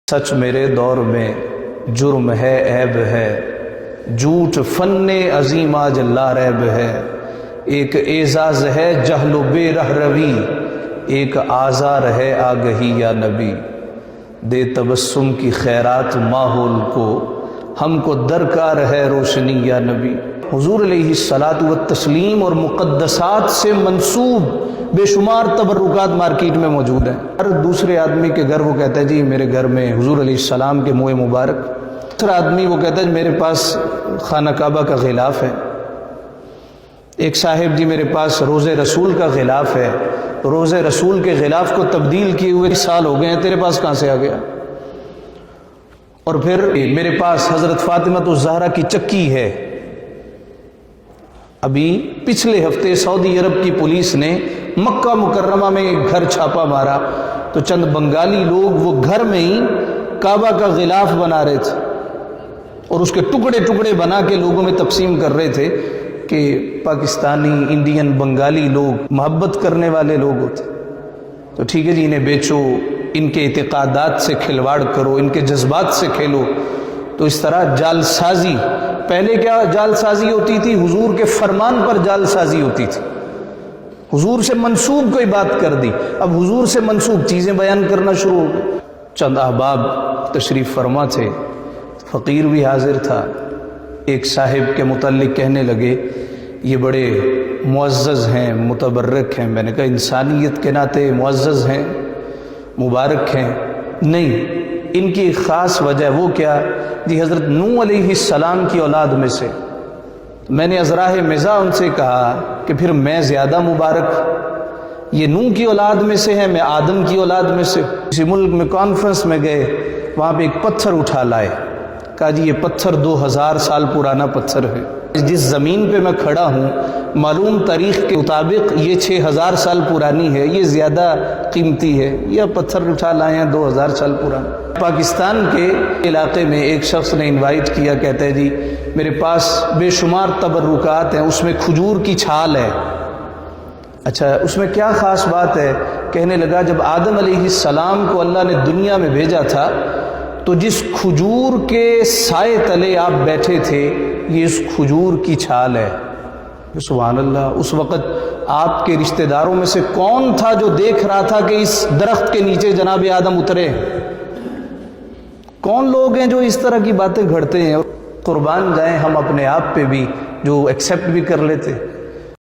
سچ میرے دور میں جرم ہے عیب ہے، جھوٹ فن عظیم آج لا ریب ہے۔ ایک اعزاز ہے جہل و بے رہ روی، ایک آزار ہے آگہی یا نبی۔ دے تبسم کی خیرات ماحول کو، ہم کو درکار ہے روشنی یا نبی۔ حضور علیہ الصلاۃ والتسلیم اور مقدسات سے منسوب بے شمار تبرکات مارکیٹ میں موجود ہیں۔ ہر دوسرے آدمی کے گھر وہ کہتا ہے جی میرے گھر میں حضور علیہ السلام کے منہ مبارک، دوسرا آدمی وہ کہتا ہے میرے پاس خانہ کعبہ کا غلاف ہے، ایک صاحب جی میرے پاس روضہ رسول کا غلاف ہے، روضہ رسول کے غلاف کو تبدیل کیے ہوئے سال ہو گئے ہیں، تیرے پاس کہاں سے آ گیا؟ اور پھر میرے پاس حضرت فاطمہ الزہرا کی چکی ہے۔ ابھی پچھلے ہفتے سعودی عرب کی پولیس نے مکہ مکرمہ میں ایک گھر چھاپا مارا تو چند بنگالی لوگ وہ گھر میں ہی کعبہ کا غلاف بنا رہے تھے اور اس کے ٹکڑے ٹکڑے بنا کے لوگوں میں تقسیم کر رہے تھے کہ پاکستانی، انڈین، بنگالی لوگ محبت کرنے والے لوگ ہوتے، تو ٹھیک ہے جی انہیں بیچو، ان کے اعتقادات سے کھلواڑ کرو، ان کے جذبات سے کھیلو۔ تو اس طرح جال سازی، پہلے کیا جال سازی ہوتی تھی؟ حضور کے فرمان پر جال سازی ہوتی تھی، حضور سے منسوب کوئی بات کر دی، اب حضور سے منسوب چیزیں بیان کرنا شروع ہو گئی۔ چند احباب تشریف فرما تھے، فقیر بھی حاضر تھا، ایک صاحب کے متعلق کہنے لگے یہ بڑے معزز ہیں، متبرک ہیں۔ میں نے کہا انسانیت کے ناطے معزز ہیں، مبارک ہیں؟ نہیں، ان کی خاص وجہ وہ کیا؟ جی حضرت نوح علیہ السلام کی اولاد میں سے۔ میں نے ازراہ مزاح ان سے کہا کہ پھر میں زیادہ مبارک، یہ نوح کی اولاد میں سے ہے، میں آدم کی اولاد میں سے۔ کسی ملک میں کانفرنس میں گئے، وہاں پہ ایک پتھر اٹھا لائے، کہا جی یہ پتھر 2000 سال پرانا پتھر ہے، جس زمین پہ میں کھڑا ہوں معلوم تاریخ کے مطابق یہ 6000 سال پرانی ہے، یہ زیادہ قیمتی ہے، یہ پتھر اٹھا لائے ہیں 2000 سال پرانا۔ پاکستان کے علاقے میں ایک شخص نے انوائٹ کیا، کہتا ہے جی میرے پاس بے شمار تبرکات ہیں، اس میں کھجور کی چھال ہے۔ اچھا اس میں کیا خاص بات ہے؟ کہنے لگا جب آدم علیہ السلام کو اللہ نے دنیا میں بھیجا تھا تو جس کھجور کے سائے تلے آپ بیٹھے تھے یہ اس کھجور کی چھال ہے۔ سبحان اللہ، اس وقت آپ کے رشتہ داروں میں سے کون تھا جو دیکھ رہا تھا کہ اس درخت کے نیچے جناب آدم اترے؟ کون لوگ ہیں جو اس طرح کی باتیں گھڑتے ہیں؟ قربان جائیں ہم اپنے آپ پہ بھی جو ایکسیپٹ بھی کر لیتے۔